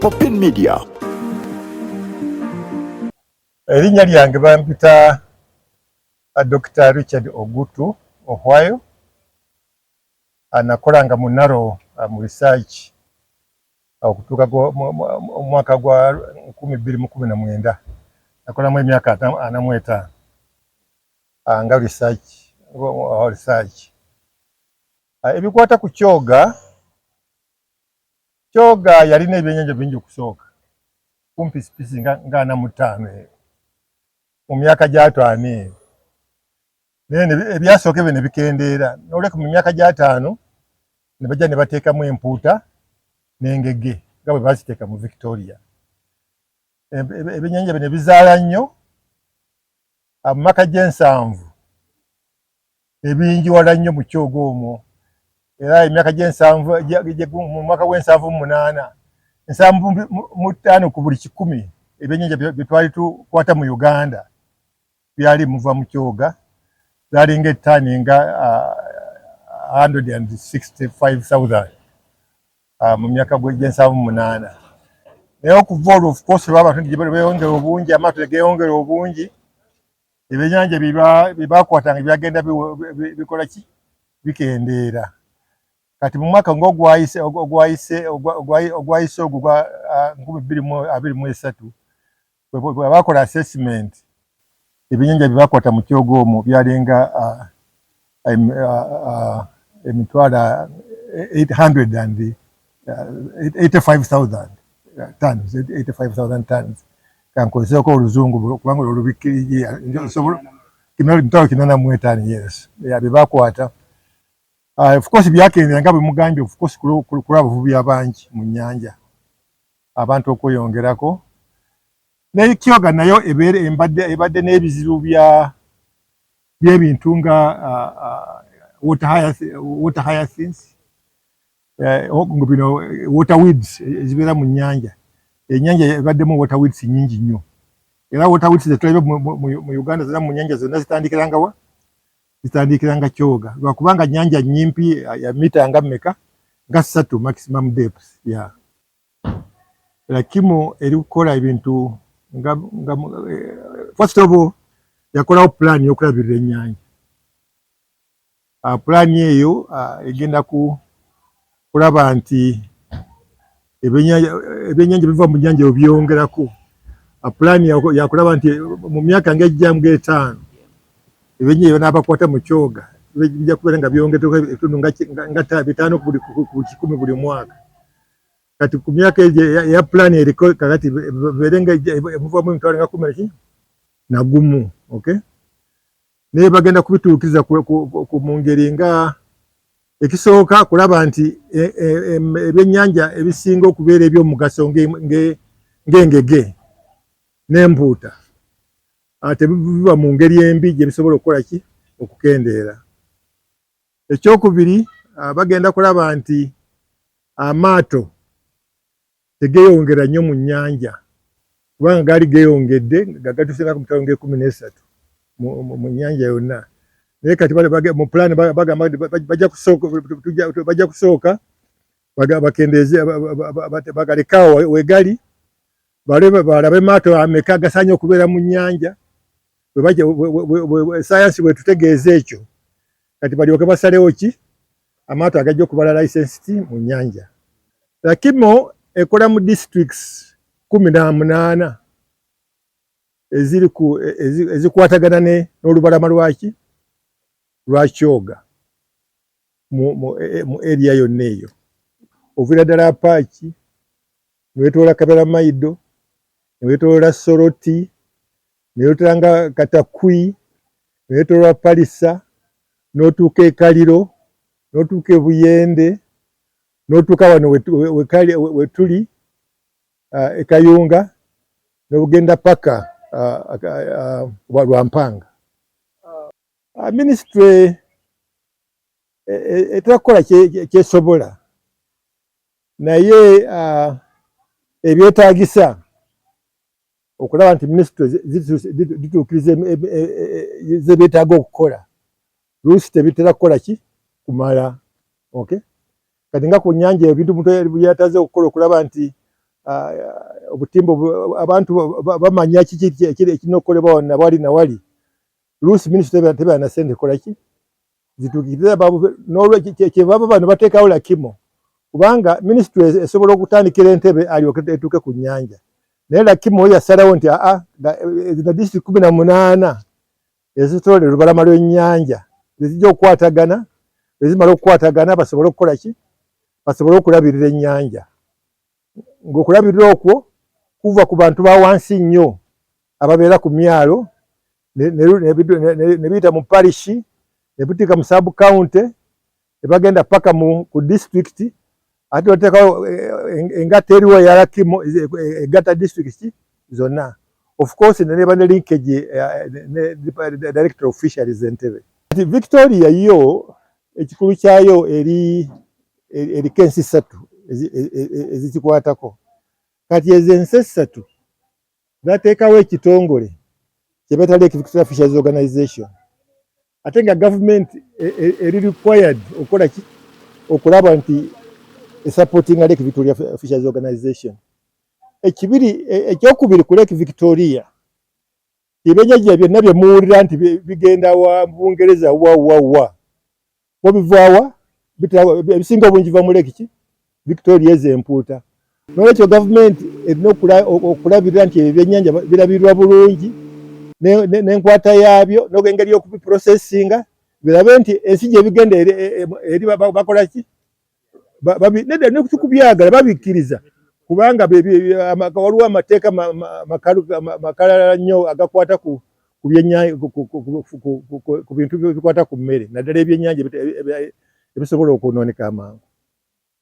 Popin Media. Erinnya lyange bampita Dr. Richard Ogutu Ohwayo. Anakolanga mu Narrow mu research okutuuka omwaka gwa 2019. Nakolamu emyaka 45 nga research. Ebikwata ku Kyoga yalina ebyennyanja bingi okusooka kumpi spisi nga 45 mu myaka gya 5 naye ebyasooka ebyo ne bikendeera n'oleka mu myaka gya 5 ne bajja ne bateekamu empuuta n'engege nga bwe baziteeka mu Victoria. Ebyennyanja bino bizaala nnyo mu maka g'7 ebinjiwala nnyo mu Kyoga omwo. Era emyaka g'7 mu mwaka w'78 75 ku buli 100 ebyennyanja bye twali tukwata mu Uganda byali muva mu Kyoga. Zalinga ettani nga 165,000 mu myaka g'78. Naye okuva olwo of course abantu beyongera obungi, amaato geyongera obungi, ebyennyanja bye bakwatanga byagenda bikola ki? Bikendeera. Kati mu mwaka ng'ogwayise ogwo gwa 2023 bwe bakola assessment, ebyennyanja bye bakwata mu Kyoga omwo byalinga emitwalo 85,000 tons. 85,000 tons. Kankozeeko oluzungu kubanga olubikirije emitwalo 85, yes. Bye bakwata. Of course byakendera nga bwe mugambye, of course kulwa abavubi abangi mu nnyanja, abantu okweyongerako. Naye Kyoga nayo ebadde n'ebizibu by'ebintu nga water hyacinths, bino water weeds ezibeera mu nnyanja. Ennyanja ebaddemu water weeds nnyingi nnyo. Era water weeds zetulabye mu Uganda zonna mu nnyanja zonna zitandikiranga wa? Zitandikiranga Kyoga. Lwakubanga nnyanja nnyimpi ya mita nga mmeka? Nga 3 maximum depth. Yeah. Lakimu eri kukola ebintu first of all yakolawo plan y'okulabirira ennyanja. Plan eyo egenda kulaba nti ebyennyanja biva mu nnyanja byongerako. Plan yakulaba nti mu myaka ng'ejjamu g'5 ebyennyanja n'abakwata mu Kyoga bijja kubeera nga byongeddeko ebitundu nga 5 ku 100 buli mwaka. Kati ku myaka ya plan eriko kakati berenga emuvamu emitwalo nga 11. Okay? Naye bagenda kubituukiza mu ngeri nga ekisooka kulaba nti ebyennyanja ebisinga okubeera eby'omugaso ng'engege n'empuuta tebiva mu ngeri embi gye bisobola okukola ki? Okukendeera. Ekyokubiri bagenda kulaba nti amaato tegeyongera nnyo mu nnyanja, kubanga gaali geyongedde nga gatuusinga ku mitwalo g'13 mu nnyanja yonna. Naye kati mu plan bagamba bajja kusooka bakendeeze bagalekaawo wegali, balabe maato ameka agasaanye okubeera mu nnyanja. Sayansi bwe tutegeeza ekyo, kati balyoke basalewo ki? Amaato agajja okubala licensed mu nnyanja. Lakimo ekola mu districts 18 ezikwatagana n'olubalama lwaki? Lwa Kyoga mu area yonna eyo. Ovira ddala Apache, niwetoola Kabera Maido, niwetoola Soroti, niwetoola nga Katakwi, niwetoola Palisa, n'otuuka e Kaliro, n'otuuka e Buyende, n'otuuka wano we tuli e Kayunga, n'ogenda paka Lwampanga. Ministry etera kukola kyesobola, naye ebyetaagisa okulaba nti ministry zituukiriza ze beetaaga okukola, luusi tebitera kukola ki? Kumala. Okay? Kati nga ku nnyanja ebintu byataze okukola okulaba nti obutimba abantu bamanya kiki ekinokolebwa wonna wali na wali Luusi minisita tebe na sente kola ki zitukiriza babu n'olwekyo baba bano bateekawo lakimo kubanga ministry esobola okutandikira entebe alyoke etuuke ku nnyanja naye lakimo yasalawo nti zina district 18 ezitwala olubalama lw'ennyanja zijja okukwatagana ezimala okukwatagana basobole okukola ki basobole okulabirira ennyanja ng'okulabirira okwo kuva ku bantu ba wansi nnyo ababeera ku myalo ne biyita mu parishi ne butika mu sub county ne bagenda paka ku district ate oteekawo engatta eriwo ya lakimo egatta district zonna of course neba ne linkage ne director of fisheries Entebbe. Victoria yo ekikulu kyayo eri kensi 3 ezikikwatako kati ezo ensi 3 zateekawo ekitongole kyebeta Lake Victoria Fisheries Organization ate nga government eri required okola ki okulaba nti supporting Lake Victoria Fisheries Organization. Ekyokubiri ku Lake Victoria ebyennyanja byonna bye muwulira nti bigenda wa Bungereza wa bivaawa ebisinga obungi biva mu Lake Victoria ez'empuuta n'olwekyo gavumenti erina okulabirira nti ebyennyanja birabirwa bulungi n'enkwata yaabyo n'engeri y'okubiprocesinga birabe nti ensi gye bigenda eri bakola ki nekubyagala babikkiriza kubanga waliwo amateeka makalala nnyo agakwata ku bintu bikwata ku mmere naddala ebyennyanja ebisobola okwonooneka amangu.